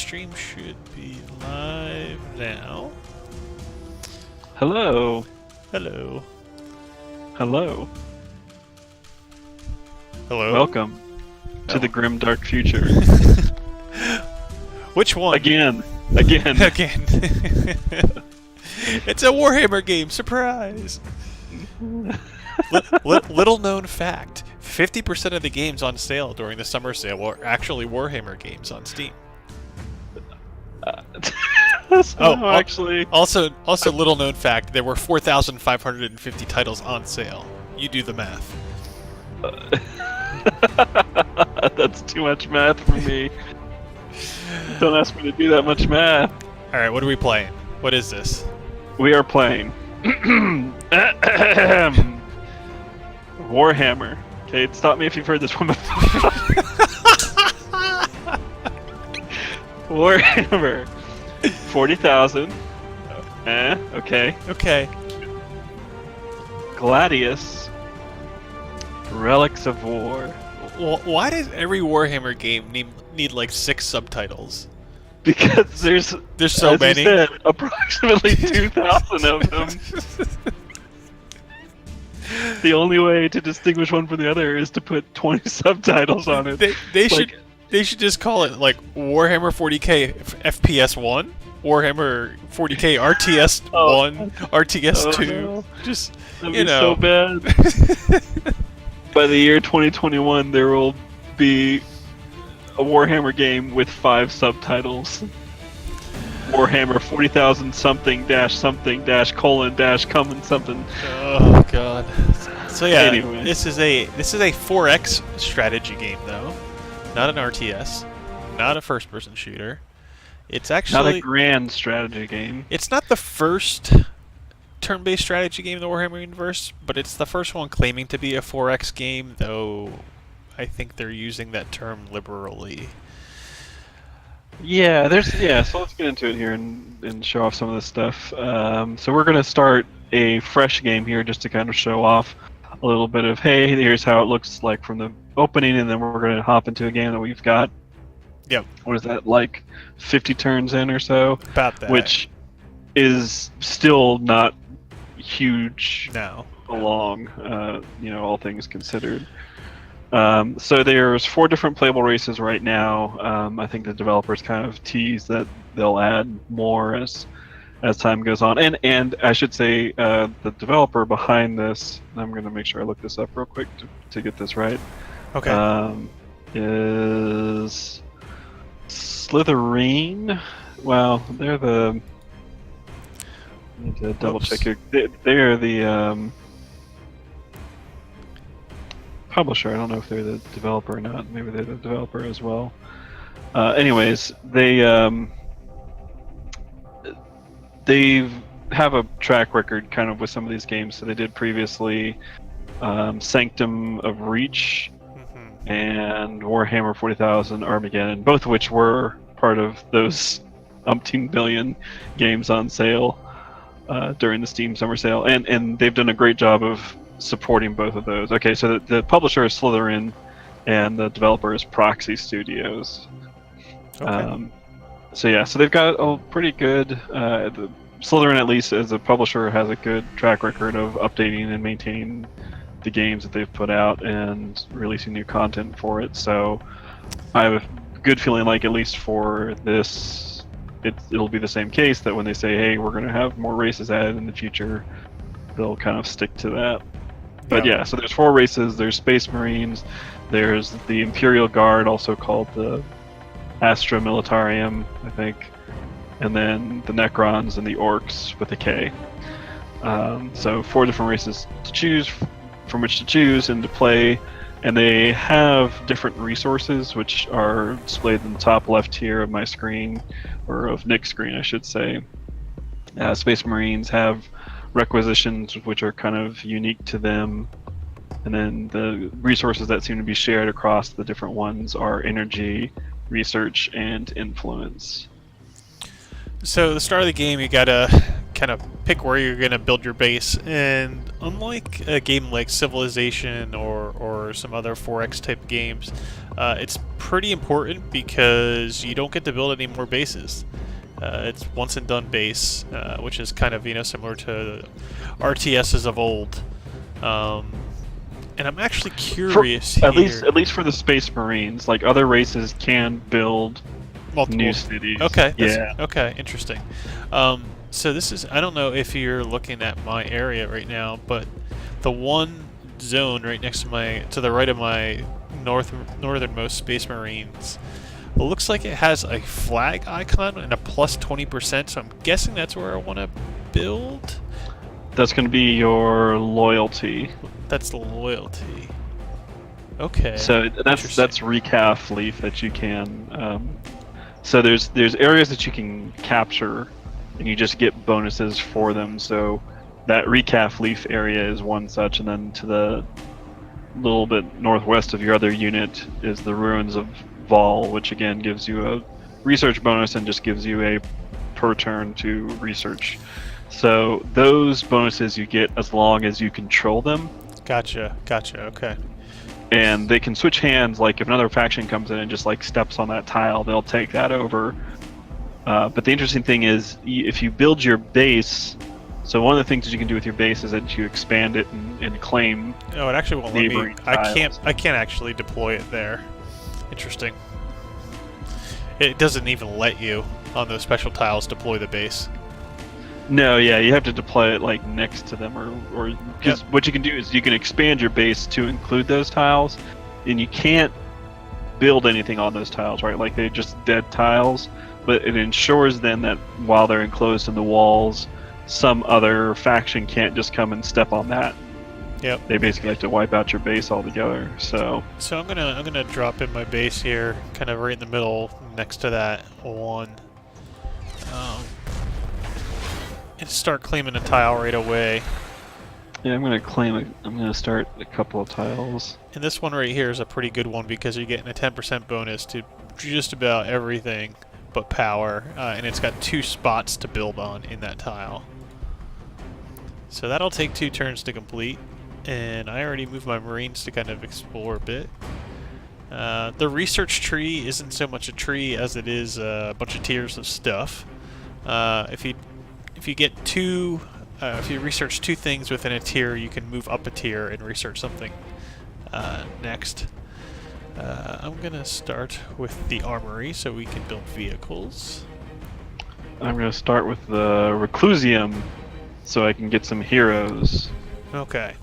stream should be live now. Hello. Hello. Hello. Hello. Welcome to the grim dark future. Which one? Again. Again. It's a Warhammer game. Surprise. Little known fact: 50% of the games on sale during the summer sale were actually Warhammer games on Steam. Actually. Also, little known fact: there were 4,550 titles on sale. You do the math. That's too much math for me. Don't ask me to do that much math. All right, what are we playing? What is this? We are playing Warhammer. Okay, stop me if you've heard this one before. Warhammer 40,000. Okay. Okay. Gladius. Relics of War. Well, why does every Warhammer game need like 6 subtitles? Because there's so as many. You said, approximately 2,000 of them. The only way to distinguish one from the other is to put 20 subtitles on it. They should just call it like Warhammer 40k FPS 1, Warhammer 40k RTS 1, RTS 2. No. Just That'd you be know. so bad. By the year 2021, there will be a Warhammer game with 5 subtitles. Warhammer 40,000 something dash something dash colon dash common something. Oh god. So yeah, Anyway. this is a 4X strategy game though, not an RTS, not a first-person shooter. It's actually Not a grand strategy game. It's not the first turn-based strategy game in the Warhammer universe, but it's the first one claiming to be a 4X game, though I think they're using that term liberally. Yeah, so let's get into it here and show off some of this stuff. So we're going to start a fresh game here just to kind of show off a little bit of, hey, here's how it looks like from the opening, and then we're going to hop into a game that we've got. Yep. What is that, like 50 turns in or so? About that. Which is still not huge No. along, all things considered. So there's 4 different playable races right now. I think the developers kind of tease that they'll add more as time goes on. And I should say the developer behind this, I'm going to make sure I look this up real quick to get this right. Okay. Is Slytherin. Well, they're the... I need to double check here. They're the... publisher. I don't know if they're the developer or not. Maybe they're the developer as well. Anyways, they have a track record kind of with some of these games. So they did previously Sanctum of Reach and Warhammer 40,000 Armageddon, both of which were part of those umpteen billion games on sale during the Steam Summer Sale, and they've done a great job of supporting both of those. Okay, so the publisher is Slytherin, and the developer is Proxy Studios. Okay. So they've got a pretty good. The Slytherin, at least as a publisher, has a good track record of updating and maintaining the games that they've put out and releasing new content for it. So I have a good feeling like, at least for this, it'll be the same case, that when they say, hey, we're going to have more races added in the future, they'll kind of stick to that. But yeah, so there's 4 races. There's Space Marines, there's the Imperial Guard, also called the Astra Militarium, I think, and then the Necrons and the Orcs with a K. So 4 different races to choose from which to choose and to play, and they have different resources which are displayed in the top left here of my screen, or of Nick's screen, I should say. Space Marines have requisitions which are kind of unique to them, and then the resources that seem to be shared across the different ones are energy, research, and influence. So the start of the game, you gotta kind of pick where you're gonna build your base, and unlike a game like Civilization or some other 4X type games, it's pretty important because you don't get to build any more bases. It's once and done base, which is kind of similar to RTSs of old. And I'm actually curious here. At least for the Space Marines, like other races can build Multiple. new cities. Okay. Yeah. Okay. Interesting. So this is, I don't know if you're looking at my area right now, but the one zone right next to the right of my northernmost Space Marines, it looks like it has a flag icon and a plus 20%, so I'm guessing that's where I want to build. That's going to be your loyalty. That's the loyalty. Okay. So that's recaf leaf that you can. So there's areas that you can capture, and you just get bonuses for them. So that recaf leaf area is one such, and then to the little bit northwest of your other unit is the ruins of Vol, which again gives you a research bonus and just gives you a per turn to research. So those bonuses you get as long as you control them. Gotcha. Okay. And they can switch hands. Like if another faction comes in and just like steps on that tile, they'll take that over. But the interesting thing is, if you build your base, so one of the things that you can do with your base is that you expand it and claim. Oh, it actually won't let me. Tiles. I can't actually deploy it there. Interesting. It doesn't even let you on those special tiles deploy the base. No, yeah, you have to deploy it like next to them, or because what you can do is you can expand your base to include those tiles, and you can't build anything on those tiles, right? Like they're just dead tiles, but it ensures then that while they're enclosed in the walls, some other faction can't just come and step on that. Yep. They basically have to wipe out your base altogether. So I'm gonna drop in my base here, kind of right in the middle, next to that one. And start claiming a tile right away. yeah, I'm gonna start a couple of tiles. And this one right here is a pretty good one because you're getting a 10% bonus to just about everything but power, and it's got 2 spots to build on in that tile. So that'll take 2 turns to complete, and I already moved my Marines to kind of explore a bit. The research tree isn't so much a tree as it is a bunch of tiers of stuff. If you get if you research 2 things within a tier, you can move up a tier and research something next. I'm gonna start with the armory so we can build vehicles. I'm gonna start with the Reclusium so I can get some heroes. Okay.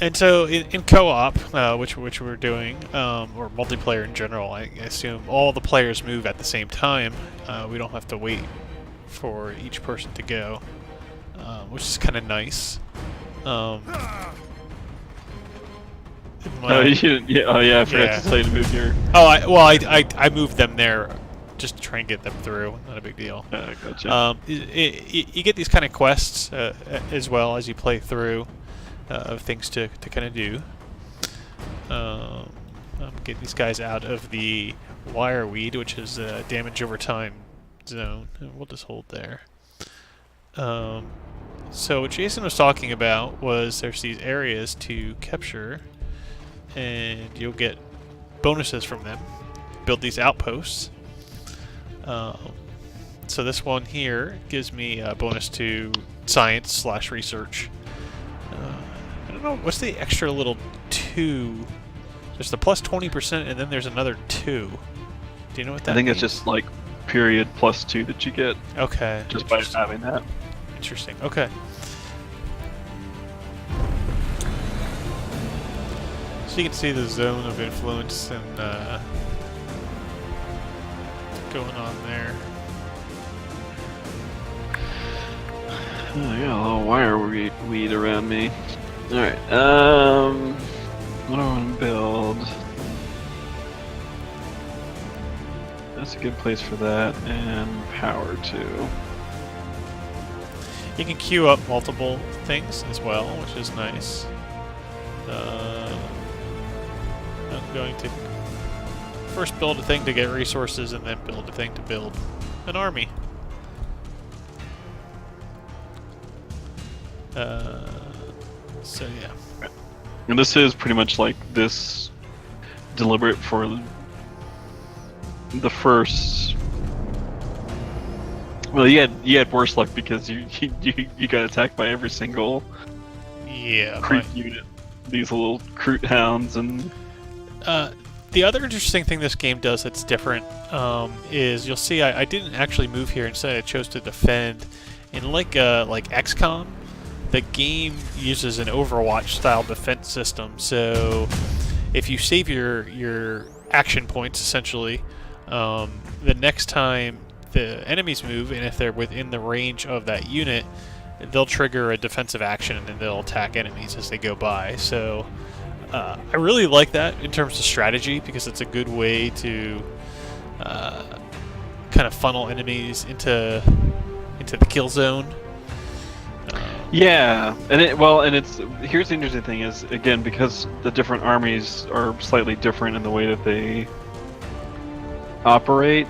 And so in co-op, which we're doing, or multiplayer in general, I assume all the players move at the same time. We don't have to wait for each person to go, which is kind of nice. You didn't. Yeah. Oh yeah, I forgot to tell you to move here. Oh, I moved them there just to try and get them through. Not a big deal. Gotcha. You get these kind of quests as well as you play through. Of things to kind of do. I'm getting these guys out of the wireweed, which is a damage over time zone. And we'll just hold there. So what Jason was talking about was there's these areas to capture, and you'll get bonuses from them. Build these outposts. So this one here gives me a bonus to science/research. I don't know, what's the extra little 2? There's the plus 20% and then there's another 2. Do you know what that means? It's just like period +2 that you get. Okay. Just by having that. Interesting. Okay. So you can see the zone of influence and going on there. Oh, I got a little wire weed around me. Alright, what do I want to build? That's a good place for that, and power too. You can queue up multiple things as well, which is nice. I'm going to first build a thing to get resources, and then build a thing to build an army. So yeah. And this is pretty much like this deliberate for the first. Well, you had worse luck because you got attacked by every single Yeah. Crute unit. These little Crute hounds and. The other interesting thing this game does that's different is you'll see I didn't actually move here. Instead, I chose to defend. In like XCOM, the game uses an Overwatch-style defense system. So if you save your action points, essentially, the next time the enemies move, and if they're within the range of that unit, they'll trigger a defensive action and they'll attack enemies as they go by. So I really like that in terms of strategy because it's a good way to kind of funnel enemies into the kill zone. Yeah, and it's here's the interesting thing is again because the different armies are slightly different in the way that they operate.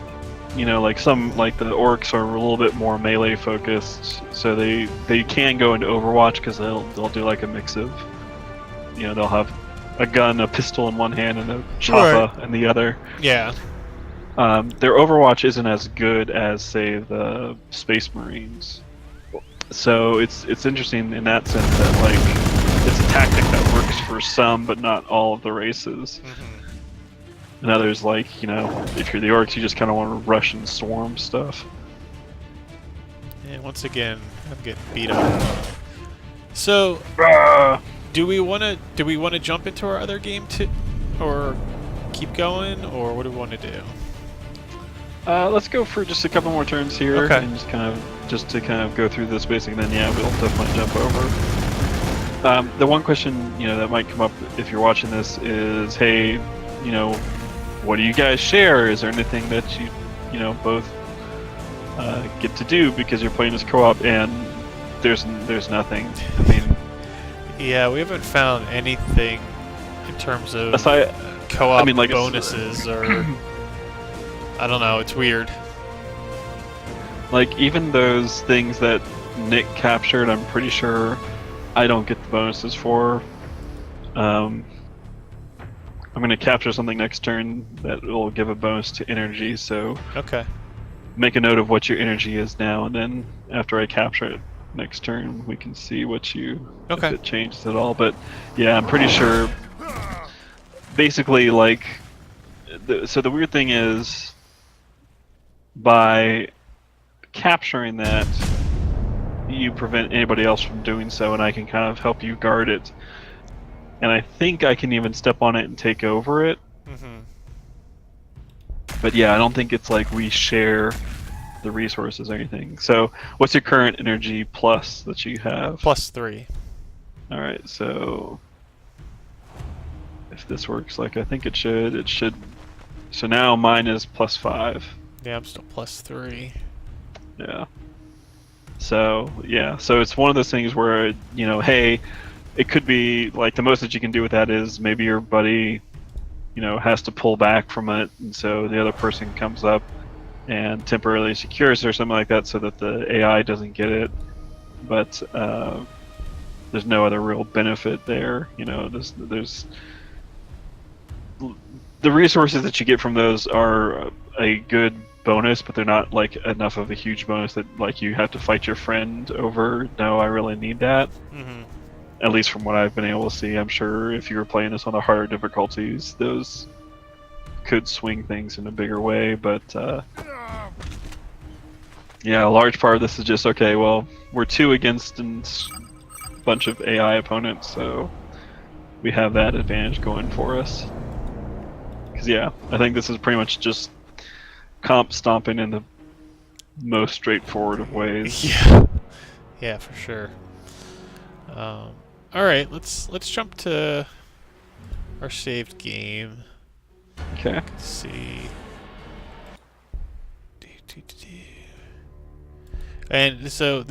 You know, like the orcs are a little bit more melee focused, so they can go into Overwatch because they'll do like a mix of, you know, they'll have a gun, a pistol in one hand, and a chopper in the other. Yeah. Their Overwatch isn't as good as, say, the Space Marines. So it's interesting in that sense that like it's a tactic that works for some, but not all of the races. Mm-hmm. And others, like, you know, if you're the orcs, you just kind of want to rush and swarm stuff. And once again, I'm getting beat up. So, do we want to jump into our other game or keep going, or what do we want to do? Let's go for just a couple more turns here, Okay. and just to kind of go through this basic, and then yeah, we'll definitely jump over. The one question, you know, that might come up if you're watching this is, hey, you know, what do you guys share? Is there anything that you know, both get to do because you're playing as co-op? And there's nothing. I mean, yeah, we haven't found anything in terms of aside, co-op I mean, like bonuses or I don't know. It's weird. Like even those things that Nick captured, I'm pretty sure I don't get the bonuses for. I'm going to capture something next turn that will give a bonus to energy, so Okay. make a note of what your energy is now, and then after I capture it next turn, we can see what if it changes at all. But yeah, I'm pretty sure. Basically, like, so the weird thing is, by capturing that, you prevent anybody else from doing so, and I can kind of help you guard it. And I think I can even step on it and take over it. Mm-hmm. But yeah, I don't think it's like we share the resources or anything. So, what's your current energy plus that you have? +3. All right, so if this works like I think it should. So now mine is +5. Yeah, I'm still +3. Yeah. So yeah, so it's one of those things where, you know, hey, it could be like the most that you can do with that is maybe your buddy, you know, has to pull back from it, and so the other person comes up and temporarily secures it or something like that, so that the AI doesn't get it. But there's no other real benefit there. You know, there's the resources that you get from those are a good bonus, but they're not like enough of a huge bonus that like you have to fight your friend over. No, I really need that. Mm-hmm. At least from what I've been able to see. I'm sure if you were playing this on the harder difficulties, those could swing things in a bigger way. But yeah, a large part of this is just, okay, well, we're 2 against a bunch of AI opponents, so we have that advantage going for us. Because yeah, I think this is pretty much just comp stomping in the most straightforward of ways. Yeah, for sure. All right, let's jump to our saved game. Okay. Let's see. And so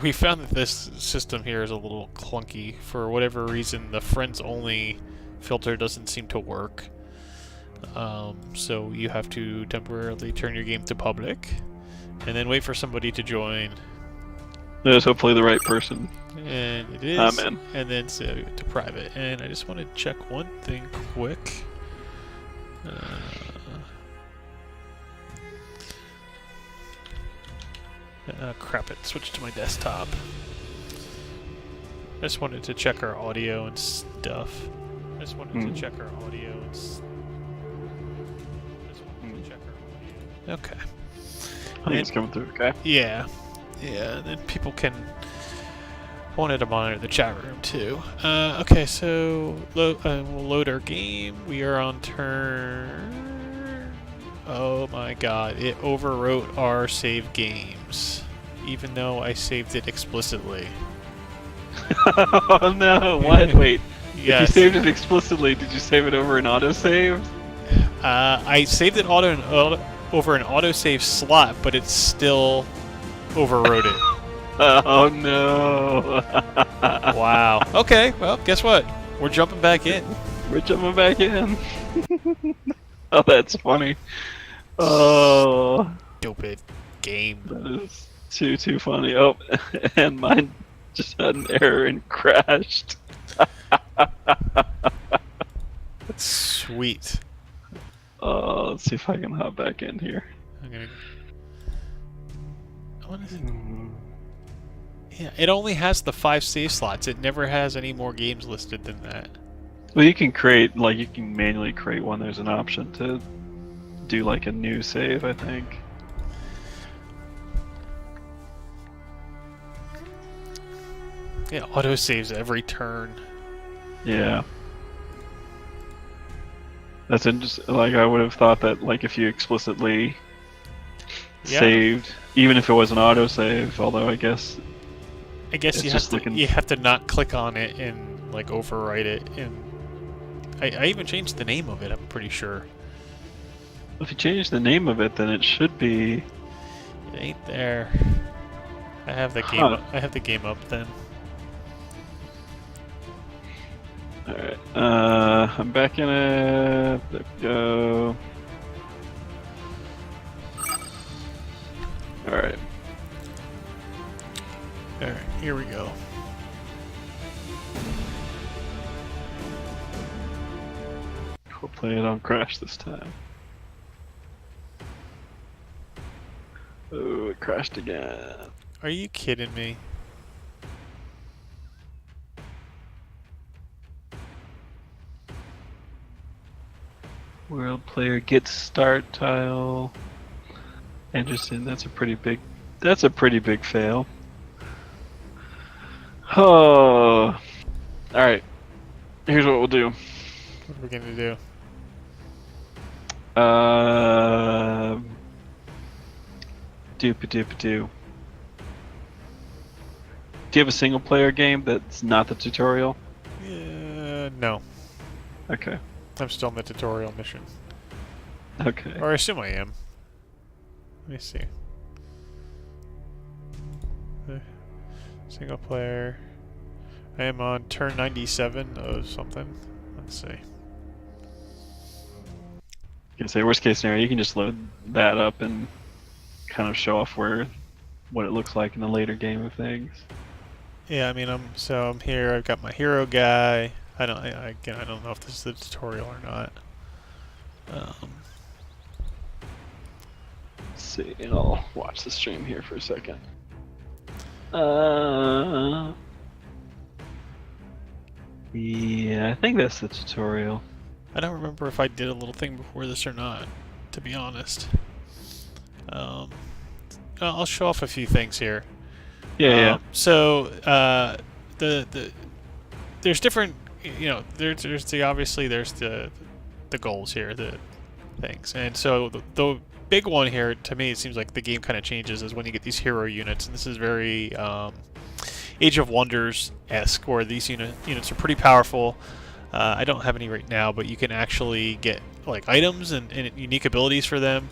we found that this system here is a little clunky. For whatever reason, the friends only filter doesn't seem to work. So you have to temporarily turn your game to public and then wait for somebody to join. There's hopefully the right person. And it is. I'm in. And then to private. And I just want to check one thing quick. Crap, it switched to my desktop. I just wanted to check our audio and stuff. I just wanted to check our audio and Okay. I think it's coming through, okay? Yeah. Yeah, and then people can... I wanted to monitor the chat room too. Okay, so we'll load our game. We are on turn... Oh my god, it overwrote our save games. Even though I saved it explicitly. Oh no, what? Wait. Yes. If you saved it explicitly, did you save it over an autosave? I saved it over an autosave slot, but it still overwrote it. Oh no. Wow. Okay, well, guess what? We're jumping back in. We're jumping back in. Oh, that's funny. Oh. Stupid game. That is too funny. Oh, and mine just had an error and crashed. Sweet. Oh, let's see if I can hop back in here. I'm gonna... What is it? Yeah, it only has the 5 save slots. It never has any more games listed than that. Well, you can create, like, you can manually create one. There's an option to do, like, a new save, I think. Yeah, auto saves every turn. Yeah. That's interesting. Like, I would have thought that, like, if you explicitly saved, even if it was an autosave, although I guess you have to not click on it and like overwrite it, and I even changed the name of it. I'm pretty sure. If you change the name of it, then it should be. It ain't there. I have the game. I have the game up then. All right. I'm back in it. There we go. All right. Alright, here we go. Hopefully I don't crash this time. Oh, it crashed again. Are you kidding me? World player gets start tile. Interesting. That's a pretty big fail. Oh. Alright. Here's what we'll do. What are we gonna do? Doop-a-doop-a-doo. Do you have a single player game that's not the tutorial? No. Okay. I'm still in the tutorial mission. Okay. Or I assume I am. Let me see. Single player. I am on turn 97 of something. Let's see. You can say worst case scenario, you can just load that up and kind of show off what it looks like in the later game of things. Yeah, I mean, I'm here. I've got my hero guy. I don't know if this is the tutorial or not. Let's see, and I'll watch the stream here for a second. Yeah, I think that's the tutorial. I don't remember if I did a little thing before this or not, to be honest. I'll show off a few things here. Yeah. So there's different, there's the goals here, the things, and so the big one here to me, it seems like the game kind of changes is when you get these hero units, and this is very Age of Wonders-esque, where these units are pretty powerful. I don't have any right now, but you can actually get like items and unique abilities for them.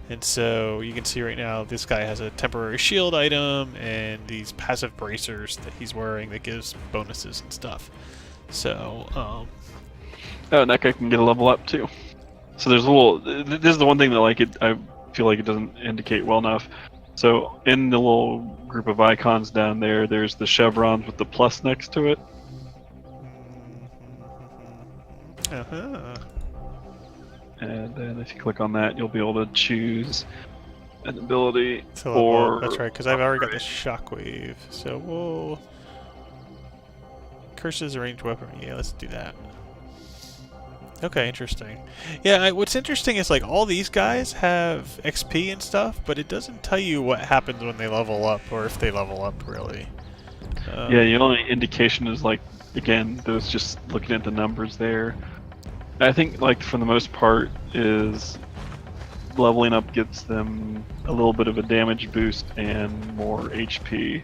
And so you can see right now this guy has a temporary shield item and these passive bracers that he's wearing that gives bonuses and stuff. So oh, and that guy can get a level up too. So there's a little. This is the one thing that I feel like it doesn't indicate well enough. So in the little group of icons down there, there's the chevrons with the plus next to it. Uh-huh. And then if you click on that, you'll be able to choose an ability So, or... that's right, because I've already got the shockwave. So we'll... Curses a ranged weapon. Yeah, let's do that. Okay, interesting. Yeah, what's interesting is like all these guys have XP and stuff, but it doesn't tell you what happens when they level up or if they level up really. Yeah, the only indication is like, again, those just looking at the numbers there. I think like for the most part is leveling up gets them a little bit of a damage boost and more HP.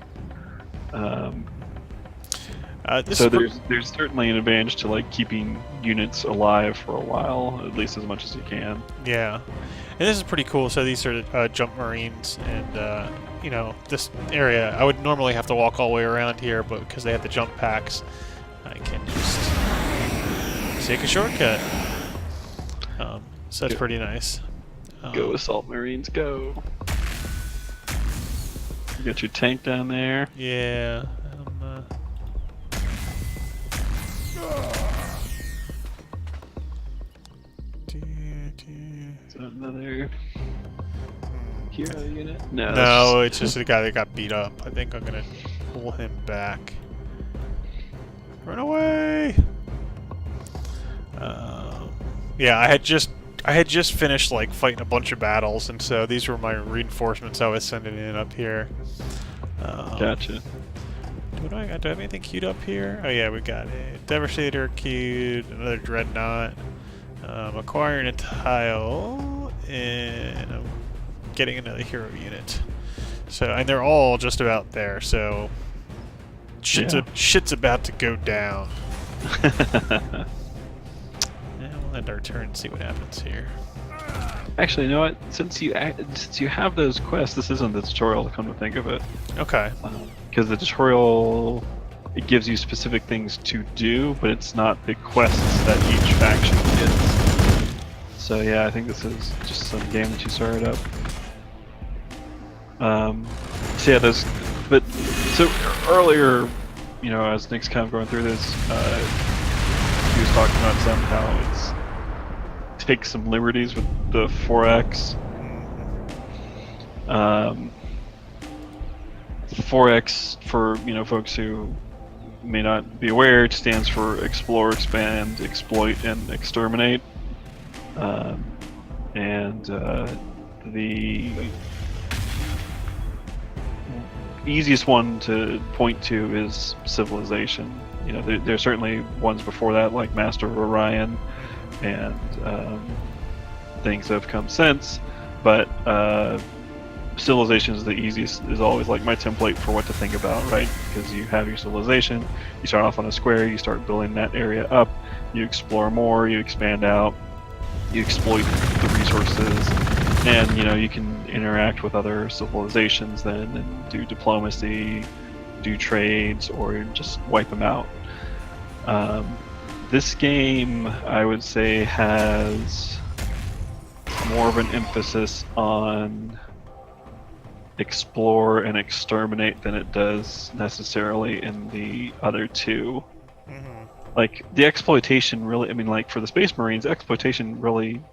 So there's certainly an advantage to like keeping units alive for a while, at least as much as you can. Yeah, and this is pretty cool. So these are jump marines, and you know, this area I would normally have to walk all the way around here, but because they have the jump packs, I can just take a shortcut. So that's pretty nice. Go assault marines, go! You got your tank down there. Yeah. Is that another hero unit? No, it's just a guy that got beat up. I think I'm gonna pull him back. Run away! Yeah, I had just finished like fighting a bunch of battles, and so these were my reinforcements I was sending in up here. Gotcha. Do I have anything queued up here? Oh yeah, we got a Devastator queued, another Dreadnought, acquiring a tile, and I'm getting another hero unit. So, and they're all just about there, so shit's about to go down. And we'll end our turn and see what happens here. Actually, you know what? Since you have those quests, this isn't the tutorial to come to think of it. Okay. Because the tutorial, it gives you specific things to do, but it's not the quests that each faction gets. So yeah, I think this is just some game that you started up. So yeah, so earlier, you know, as Nick's kind of going through this, he was talking about somehow it's take some liberties with the 4X. 4X, for folks who may not be aware, it stands for explore, expand, exploit, and exterminate. The easiest one to point to is civilization. There's certainly ones before that, like Master of Orion, and things that have come since, but civilization is the easiest, is always like my template for what to think about, right? Because you have your civilization, you start off on a square, you start building that area up, you explore more, you expand out, you exploit the resources, and you can interact with other civilizations then and do diplomacy, do trades, or just wipe them out. This game, I would say, has more of an emphasis on explore and exterminate than it does necessarily in the other two. Like, the exploitation really, like for the Space Marines, exploitation really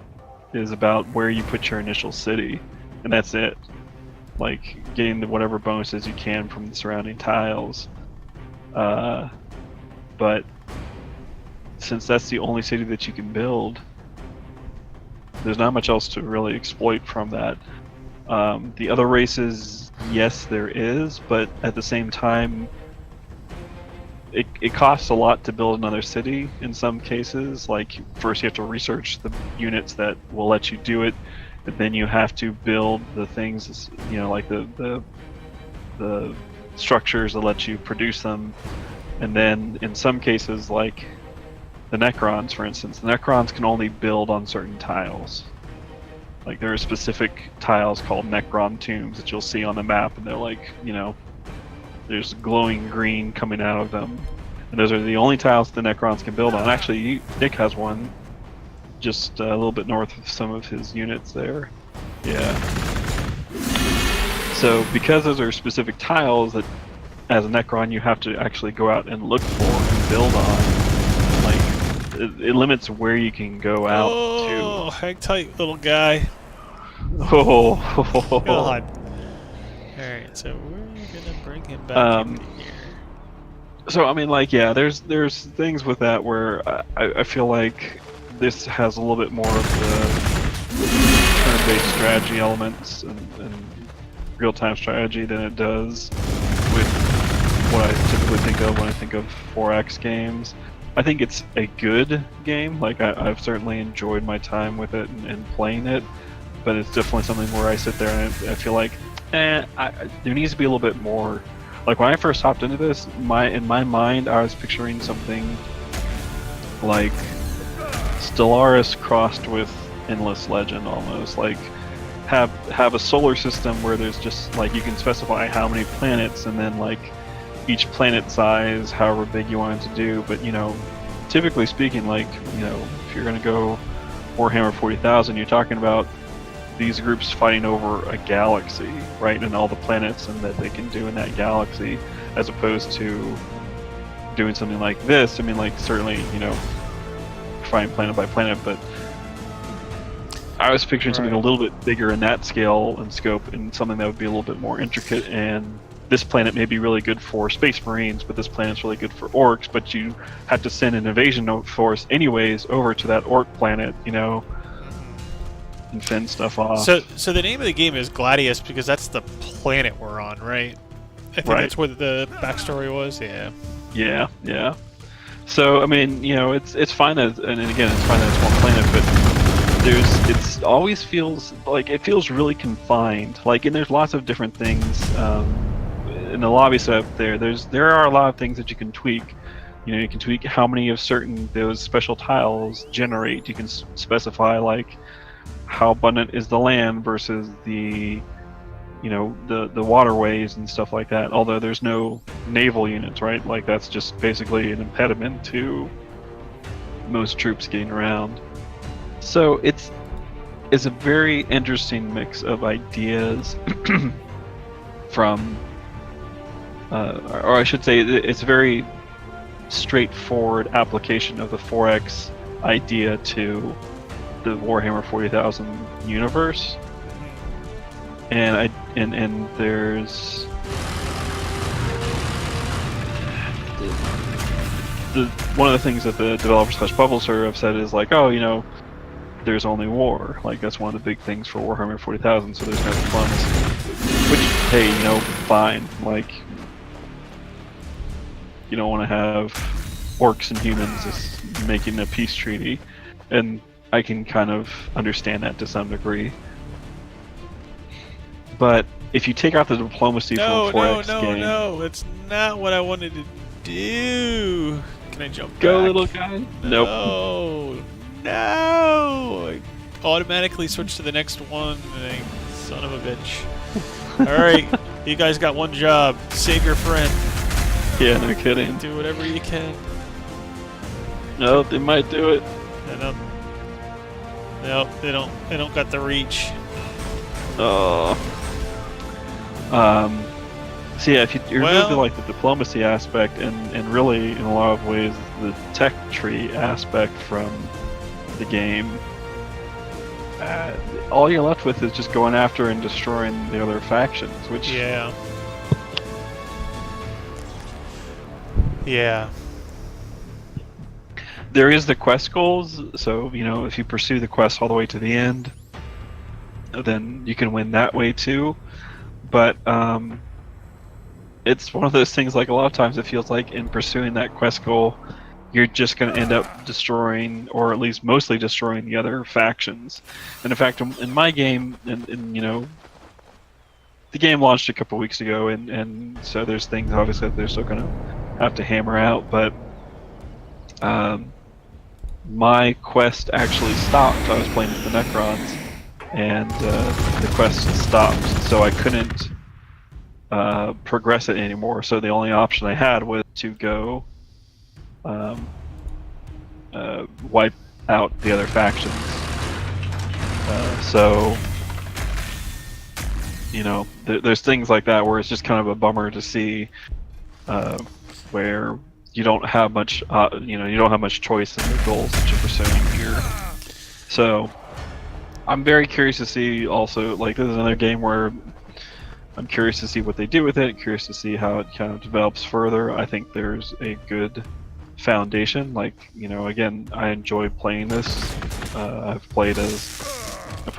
is about where you put your initial city, and that's it. Like, getting whatever bonuses you can from the surrounding tiles. But since that's the only city that you can build, there's not much else to really exploit from that. The other races, yes, there is, but at the same time, it costs a lot to build another city in some cases. Like, first you have to research the units that will let you do it, but then you have to build the things, like the structures that let you produce them. And then in some cases, like the Necrons, for instance, the Necrons can only build on certain tiles. Like, there are specific tiles called Necron tombs that you'll see on the map, and they're like, there's glowing green coming out of them. And those are the only tiles the Necrons can build on. Actually, Nick has one just a little bit north of some of his units there. Yeah. So because those are specific tiles that, as a Necron, you have to actually go out and look for and build on, like it limits where you can go out Oh, hang tight, little guy. to. Oh. God. Alright, so we're gonna bring him back into here. So I mean, like, yeah, there's things with that where I feel like this has a little bit more of the turn-based strategy elements and real-time strategy than it does with what I typically think of when I think of 4X games. I think it's a good game. Like, I've certainly enjoyed my time with it and playing it, but it's definitely something where I sit there and I feel like, there needs to be a little bit more. Like, when I first hopped into this, in my mind, I was picturing something like Stellaris crossed with Endless Legend, almost. Like, have a solar system where there's just, like, you can specify how many planets, and then, like, each planet size, however big you want it to do. But, you know, typically speaking, like, you know, if you're going to go Warhammer 40,000, you're talking about these groups fighting over a galaxy, right, and all the planets and that they can do in that galaxy, as opposed to doing something like this. I mean, like, certainly, you know, fighting planet by planet, but I was picturing something a little bit bigger in that scale and scope, and something that would be a little bit more intricate. And this planet may be really good for Space Marines, but this planet's really good for orcs, but you have to send an invasion force anyways over to that orc planet, you know, and fend stuff off. So the name of the game is Gladius because that's the planet we're on, right? I think that's what the backstory was. Yeah. Yeah, yeah. So I mean, you know, it's fine that, and again, it's fine that it's one planet, but it always feels like it feels really confined. Like, and there's lots of different things in the lobby setup. There are a lot of things that you can tweak. You know, you can tweak how many of those special tiles generate. You can specify, like, how abundant is the land versus the, you know, the waterways and stuff like that. Although there's no naval units, right? Like, that's just basically an impediment to most troops getting around. So it's a very interesting mix of ideas from, or I should say, it's a very straightforward application of the 4X idea to the Warhammer 40,000 universe, and there's one of the things that the developer/publisher have said is, like, oh, you know, there's only war. Like, that's one of the big things for Warhammer 40,000. So there's no diplomacy, which, hey, you know, fine. Like, you don't want to have orcs and humans just making a peace treaty, and I can kind of understand that to some degree. But if you take out the diplomacy from a 4X game... No, it's not what I wanted to do. Can I jump Go, back? little guy? Nope. No! I automatically switched to the next one, and son of a bitch. Alright, you guys got one job. Save your friend. Yeah, no kidding. Do whatever you can. No, they might do it. Nope, they don't got the reach. Oh. So yeah, if you remove like the diplomacy aspect and really, in a lot of ways, the tech tree aspect from the game, all you're left with is just going after and destroying the other factions, which... Yeah. There is the quest goals, so, you know, if you pursue the quest all the way to the end, then you can win that way too. But it's one of those things, like, a lot of times it feels like in pursuing that quest goal, you're just going to end up destroying, or at least mostly destroying, the other factions. And in fact, in my game, and you know, the game launched a couple weeks ago, and so there's things obviously that they're still going to have to hammer out, but my quest actually stopped. I was playing with the Necrons, and the quest stopped, so I couldn't progress it anymore. So the only option I had was to go wipe out the other factions. So there's things like that where it's just kind of a bummer to see, where you don't have much, you don't have much choice in the goals that you're pursuing here. So, I'm very curious to see also, like, this is another game where I'm curious to see what they do with it, curious to see how it kind of develops further. I think there's a good foundation. Like, again, I enjoy playing this. I put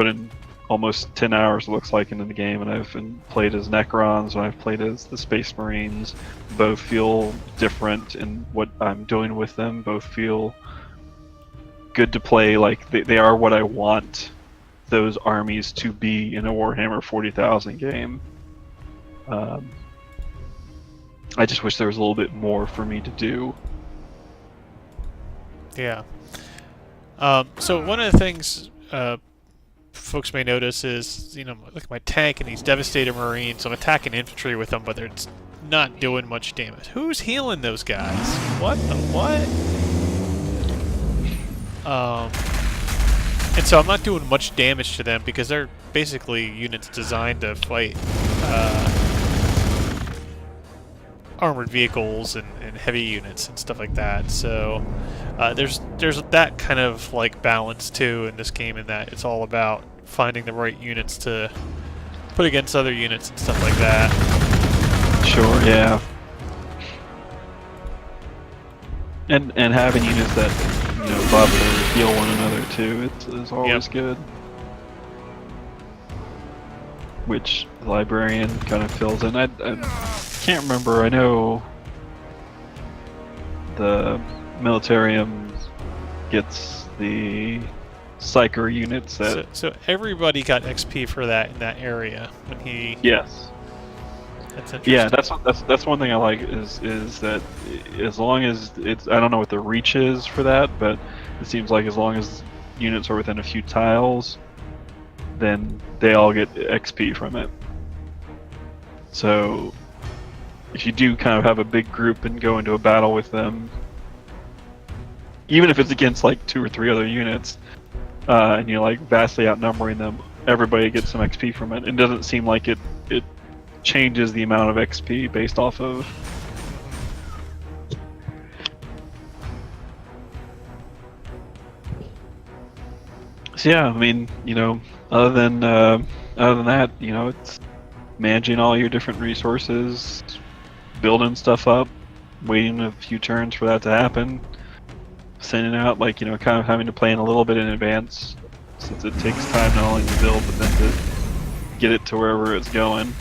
in almost 10 hours, it looks like, into the game, and I've played as Necrons, and I've played as the Space Marines. Both feel different in what I'm doing with them. Both feel good to play. Like, they are what I want those armies to be in a Warhammer 40,000 game. I just wish there was a little bit more for me to do. Yeah. So one of the things folks may notice is, look at my tank and these Devastator Marines. I'm attacking infantry with them, but they're not doing much damage. Who's healing those guys? What the what? And so I'm not doing much damage to them because they're basically units designed to fight armored vehicles and heavy units and stuff like that. So there's that kind of like balance too in this game, in that it's all about finding the right units to put against other units and stuff like that. Sure, yeah. And having units that love to heal one another too. It's always good. Which the librarian kind of fills in. I can't remember. I know the Militarium gets the Psyker units. So everybody got XP for that in that area when he. Yes. That's interesting. Yeah, that's one thing I like is that as long as it's, I don't know what the reach is for that, but it seems like as long as units are within a few tiles, then they all get XP from it. So if you do kind of have a big group and go into a battle with them, even if it's against like 2 or 3 other units, and you're like vastly outnumbering them, everybody gets some XP from it. It doesn't seem like it changes the amount of XP based off of. So yeah, I mean, other than that, it's managing all your different resources, building stuff up, waiting a few turns for that to happen, sending out, like, kind of having to plan a little bit in advance, since it takes time not only to build but then to get it to wherever it's going.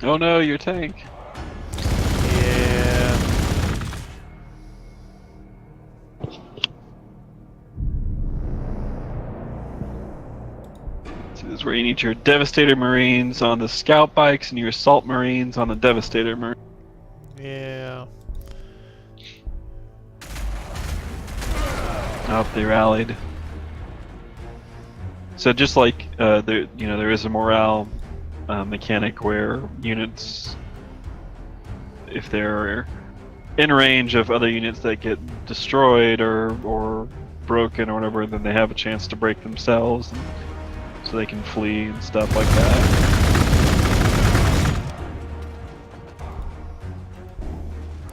Oh no, your tank. Yeah. So this is where you need your Devastator Marines on the Scout Bikes and your Assault Marines on the Devastator Marines. Yeah. Oh, they rallied. So just like there is a morale mechanic where units, if they're in range of other units that get destroyed or broken or whatever, then they have a chance to break themselves, so they can flee and stuff like that.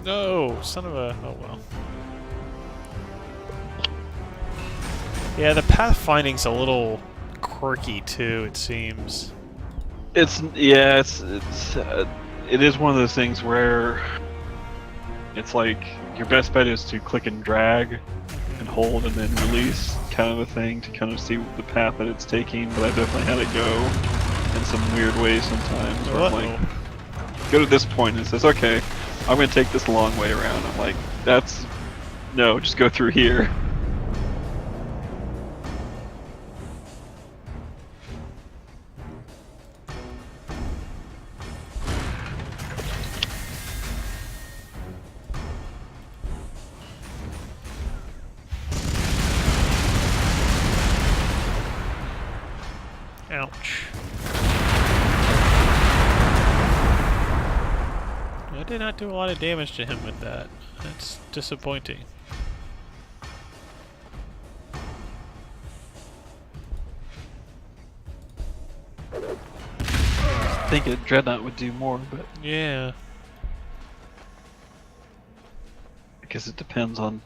No, son of a... Oh well. Yeah, the pathfinding's a little quirky too, it seems. It is one of those things where it's like your best bet is to click and drag and hold and then release, kind of a thing, to kind of see the path that it's taking. But I've definitely had it go in some weird ways sometimes, where I'm like, go to this point and it says, okay, I'm going to take this long way around. I'm like, no, just go through here. Ouch. I did not do a lot of damage to him with that. That's disappointing. think a Dreadnought would do more, but Yeah. I guess it depends on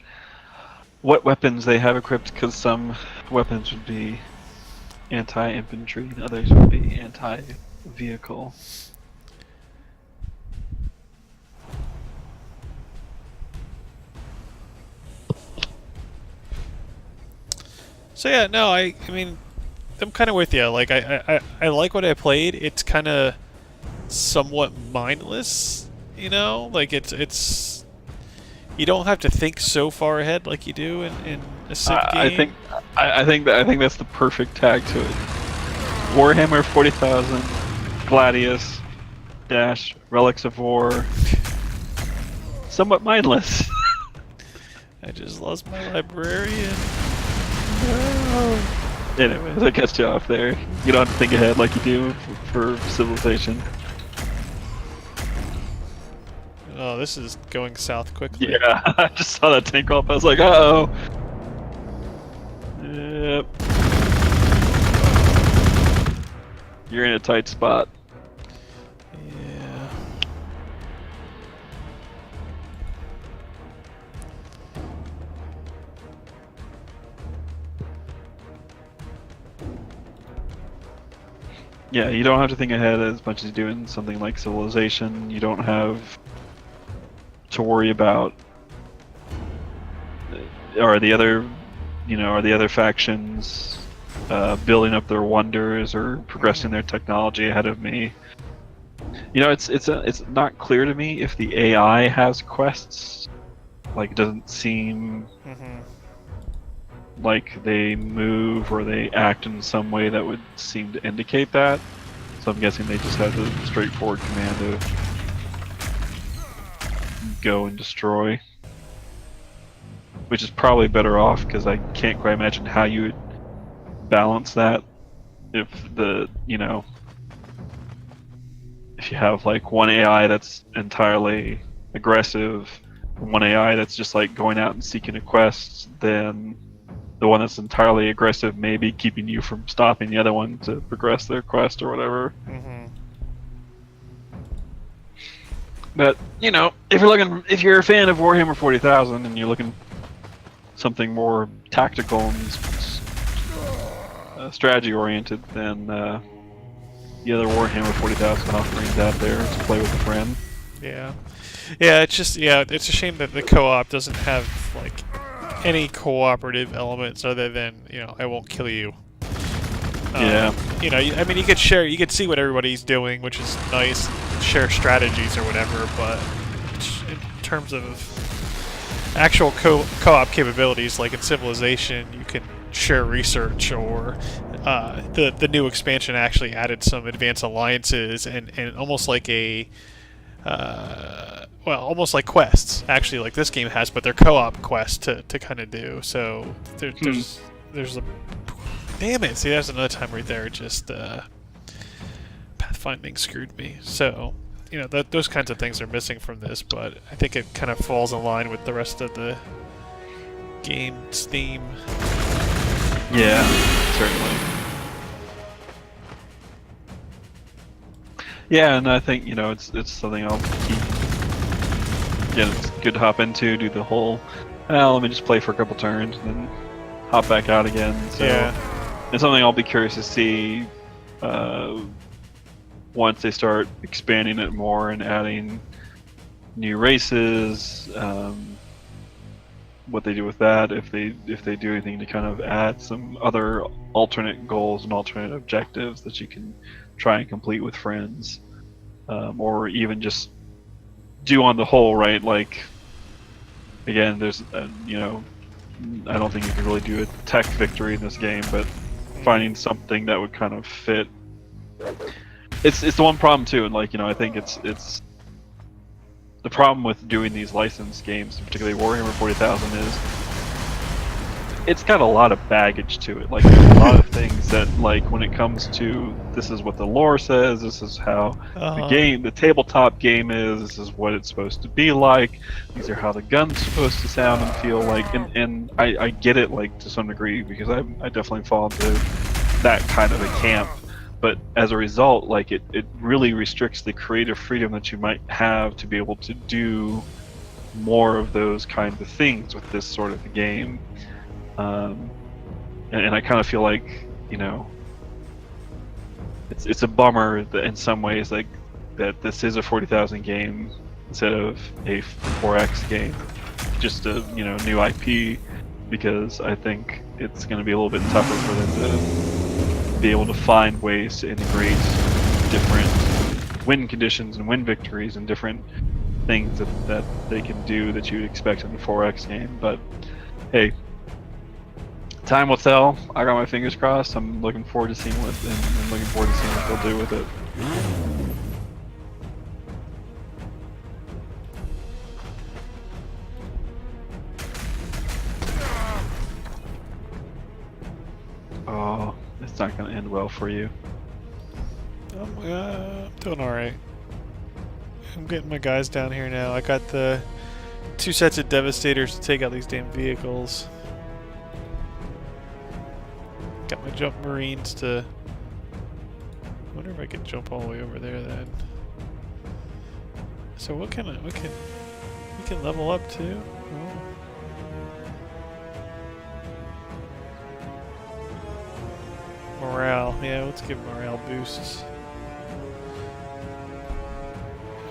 what weapons they have equipped, because some weapons would be anti-infantry and others would be anti-vehicle. So yeah, no, I mean, I'm kind of with you. Like, I like what I played. It's kind of somewhat mindless, you know. Like it's you don't have to think so far ahead like you do in a Civ game. I think that's the perfect tag to it. Warhammer 40,000, Gladius, Dash, Relics of War. Somewhat mindless. I just lost my librarian. No. Anyways, I cut you off there. You don't have to think ahead like you do for Civilization. Oh, this is going south quickly. Yeah, I just saw that tank up. I was like, uh-oh. Yep. You're in a tight spot. Yeah. Yeah, you don't have to think ahead as much as you do in something like Civilization. You don't have to worry about are the other factions building up their wonders or progressing their technology ahead of me. You know, it's not clear to me if the AI has quests. Like, it doesn't seem like they move or they act in some way that would seem to indicate that. So I'm guessing they just have the straightforward command of go and destroy. Which is probably better off, because I can't quite imagine how you would balance that if if you have like one AI that's entirely aggressive and one AI that's just like going out and seeking a quest, then the one that's entirely aggressive may be keeping you from stopping the other one to progress their quest or whatever. But if you're a fan of Warhammer 40,000 and you're looking something more tactical and strategy oriented, then the other Warhammer 40,000 offerings out there to play with a friend. Yeah. Yeah, it's a shame that the co-op doesn't have like any cooperative elements other than, I won't kill you. Yeah. I mean, you could see what everybody's doing, which is nice, share strategies or whatever, but in terms of actual co-op capabilities, like in Civilization, you can share research, or the new expansion actually added some advanced alliances and almost like almost like quests, actually, like this game has, but they're co-op quests to kind of do. So there's a... Damn it! See, that's another time right there. Just pathfinding screwed me. So, those kinds of things are missing from this, but I think it kind of falls in line with the rest of the game's theme. Yeah, certainly. Yeah, and I think it's something I'll keep. Yeah, it's good to hop into, do the whole. Let me just play for a couple turns, and then hop back out again. So. Yeah. It's something I'll be curious to see once they start expanding it more and adding new races. What they do with that, if they do anything to kind of add some other alternate goals and alternate objectives that you can try and complete with friends, or even just do on the whole, right? Like, again, there's I don't think you can really do a tech victory in this game, but finding something that would kind of fit. It's the one problem too, and I think it's the problem with doing these licensed games, particularly Warhammer 40,000, is it's got a lot of baggage to it. Like, there's a lot of things that, like, when it comes to this is what the lore says, this is how the tabletop game is, this is what it's supposed to be like, these are how the gun's supposed to sound and feel like, and I get it, like, to some degree, because I definitely fall into that kind of a camp, but as a result, like it really restricts the creative freedom that you might have to be able to do more of those kinds of things with this sort of game. And I kind of feel like, it's a bummer that in some ways, like, that this is a 40,000 game instead of a 4X game, just a new IP, because I think it's going to be a little bit tougher for them to be able to find ways to integrate different win conditions and win victories and different things that they can do that you'd expect in a 4X game. But hey, time will tell. I got my fingers crossed. I'm looking forward to seeing what they'll do with it. Oh, it's not going to end well for you. I'm doing alright. I'm getting my guys down here now. I got the 2 sets of Devastators to take out these damn vehicles. Got my jump Marines to... I wonder if I can jump all the way over there then. So what can we can level up too? Oh. Morale, yeah, let's give morale boosts.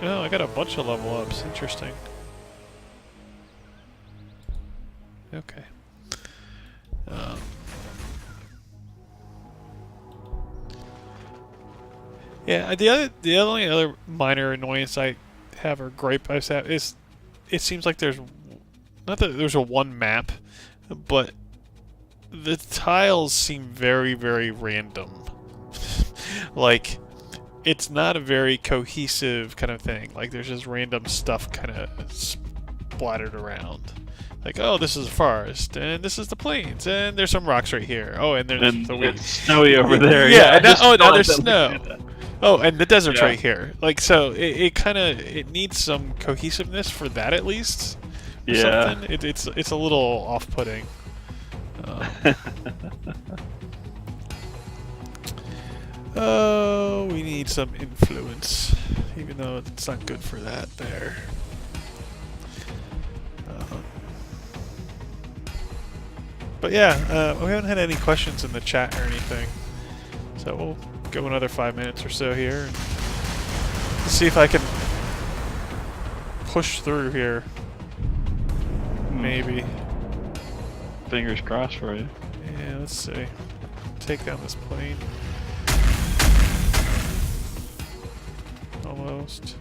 Oh, I got a bunch of level ups. Interesting. Okay. Yeah, the only other minor annoyance I have or gripe I have is it seems like there's not that there's a one map, but the tiles seem very, very random. Like, it's not a very cohesive kind of thing. Like, there's just random stuff kind of splattered around. Like, oh, this is a forest, and this is the plains, and there's some rocks right here. Oh, and there's it's snowy over there. Yeah, now there's snow. Oh, and the desert's right here. Like, so it needs some cohesiveness for that at least. Yeah. Something. It's a little off-putting. Oh, we need some influence, even though it's not good for that there. But yeah, we haven't had any questions in the chat or anything, so we'll go another 5 minutes or so here and see if I can push through here. Maybe. Fingers crossed for you. Yeah, let's see. Take down this plane. Almost.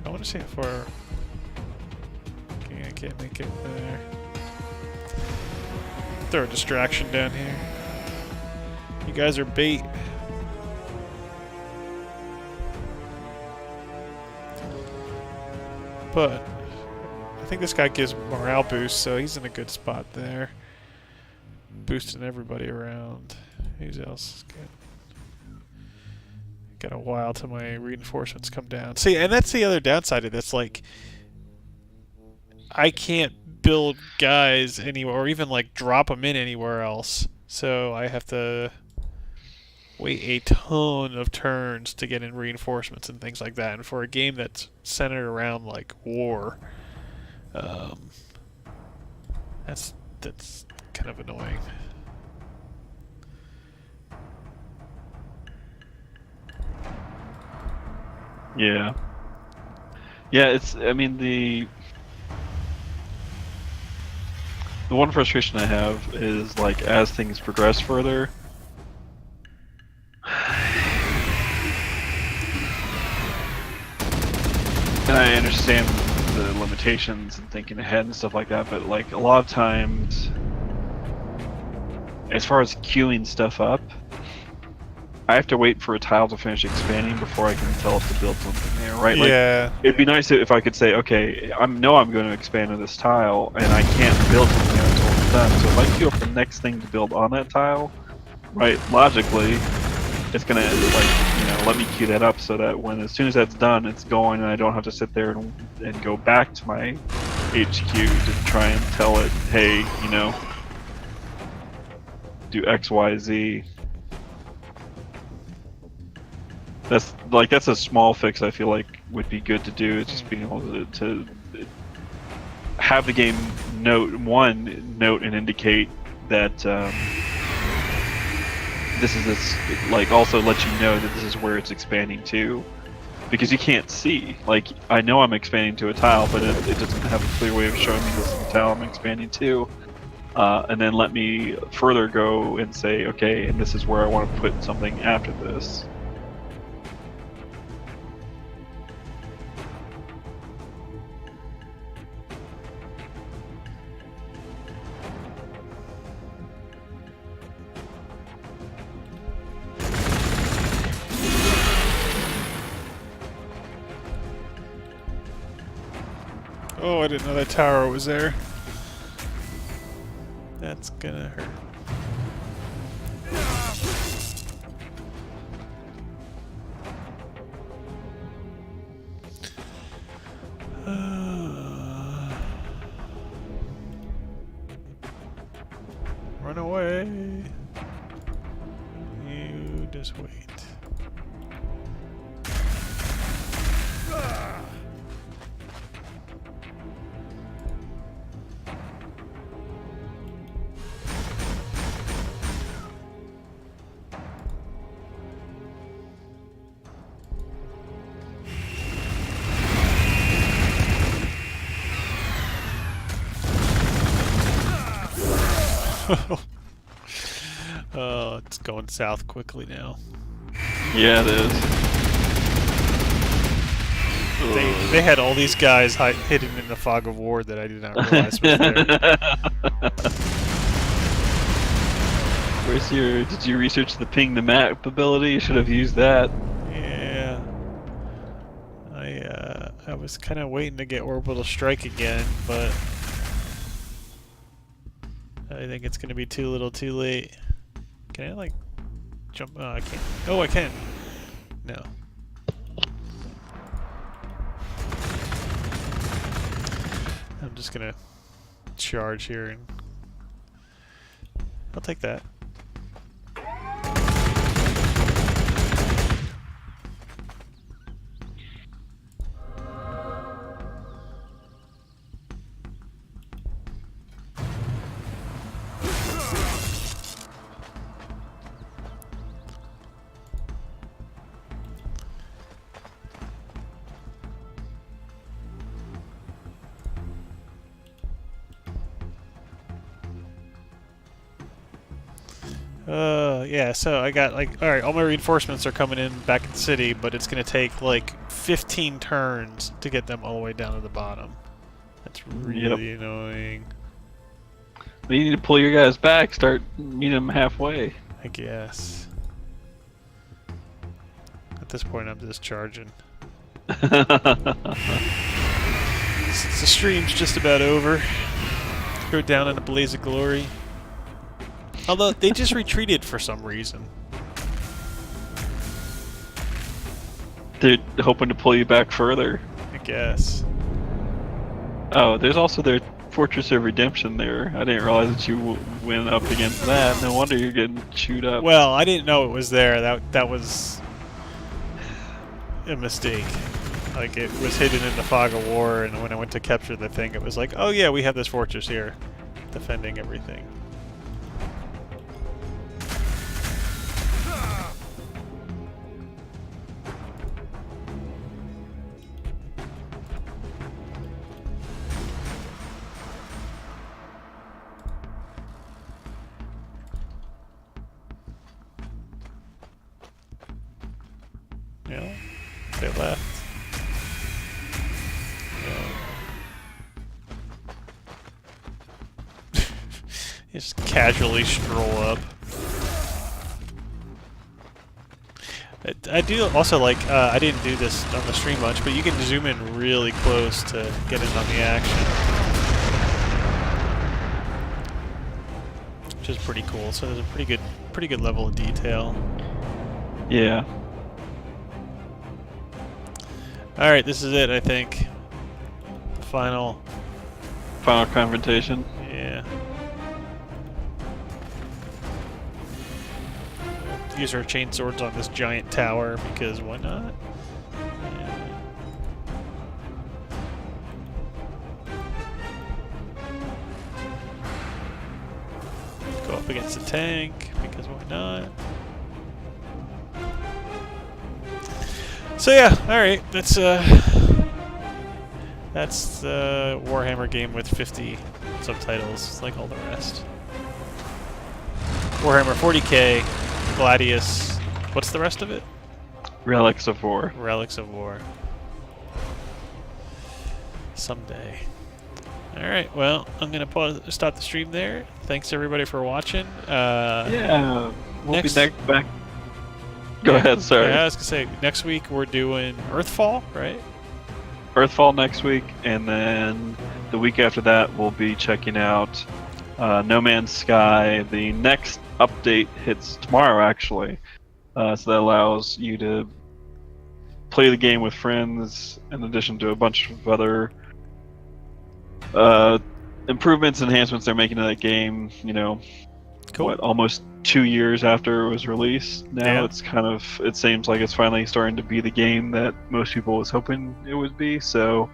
I want to see how far. Okay, I can't make it there. Throw a distraction down here. You guys are bait. But I think this guy gives morale boost, so he's in a good spot there. Boosting everybody around. Who's else? Got a while till my reinforcements come down. See, and that's the other downside of this. Like, I can't build guys anywhere, or even like drop them in anywhere else. So I have to wait a ton of turns to get in reinforcements and things like that. And for a game that's centered around like war, that's kind of annoying. Yeah. Yeah, I mean, the one frustration I have is, like, as things progress further, and I understand the limitations and thinking ahead and stuff like that, but, like, a lot of times, as far as queuing stuff up, I have to wait for a tile to finish expanding before I can tell it to build something there, right? Yeah. Like, it'd be nice if I could say, okay, I'm going to expand on this tile, and I can't build something there until it's done. So if I queue up the next thing to build on that tile, right, logically, it's going to, like, let me queue that up so that as soon as that's done, it's going, and I don't have to sit there and go back to my HQ to try and tell it, hey, you know, do X, Y, Z. That's a small fix I feel like would be good to do. It's just being able to have the game note and indicate that this is also let you know that this is where it's expanding to, because you can't see. Like, I know I'm expanding to a tile, but it doesn't have a clear way of showing me this is the tile I'm expanding to. And then let me further go and say, okay, and this is where I want to put something after this. Oh, I didn't know that tower was there. That's gonna hurt. Run away. You just wait. Oh, it's going south quickly now. Yeah, it is. They had all these guys hidden in the fog of war that I did not realize was there. Did you research the ping the map ability? You should have used that. Yeah. I was kind of waiting to get orbital strike again, but I think it's going to be too little too late. Can I, like, jump? Oh, I can't. Oh, I can. No. I'm just going to charge here, and I'll take that. Yeah, so I got, like, alright, all my reinforcements are coming in back in the city, but it's gonna take, like, 15 turns to get them all the way down to the bottom. That's really annoying. But you need to pull your guys back, start meeting them halfway. I guess. At this point, I'm just charging. The stream's just about over. Go down in a blaze of glory. Although, they just retreated for some reason. They're hoping to pull you back further. I guess. Oh, there's also their Fortress of Redemption there. I didn't realize that you went up against that. No wonder you're getting chewed up. Well, I didn't know it was there. That was a mistake. Like, it was hidden in the fog of war, and when I went to capture the thing, it was like, oh yeah, we have this fortress here, defending everything. Yeah, they left. Yeah. Just casually stroll up. I do also like, I didn't do this on the stream much, but you can zoom in really close to get in on the action. Which is pretty cool, so there's a pretty good level of detail. Yeah. Alright, this is it, I think. Final. Final confrontation. Yeah. Use our chain swords on this giant tower because why not? Yeah. Go up against the tank because why not? So yeah, all right. That's the Warhammer game with 50 subtitles, like all the rest. Warhammer 40K, Gladius. What's the rest of it? Relics of War. Relics of War. Someday. All right. Well, I'm gonna stop the stream there. Thanks everybody for watching. Yeah. We'll next- be back. Go ahead. Sorry. Yeah, I was gonna say next week we're doing Earthfall, right? Earthfall next week, and then the week after that we'll be checking out No Man's Sky. The next update hits tomorrow, actually, so that allows you to play the game with friends, in addition to a bunch of other improvements, enhancements they're making to that game. You know, Cool. what, almost 2 years after it was released. Now Yeah. it's kind of, it seems like it's finally starting to be the game that most people was hoping it would be. So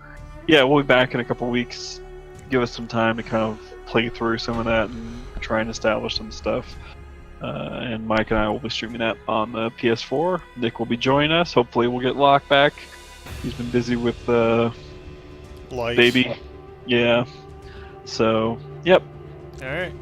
yeah, we'll be back in a couple weeks. Give us some time to kind of play through some of that and try and establish some stuff. And Mike and I will be streaming that on the PS4. Nick will be joining us. Hopefully we'll get Locke back. He's been busy with Life. baby. Yeah. So, yep. All right.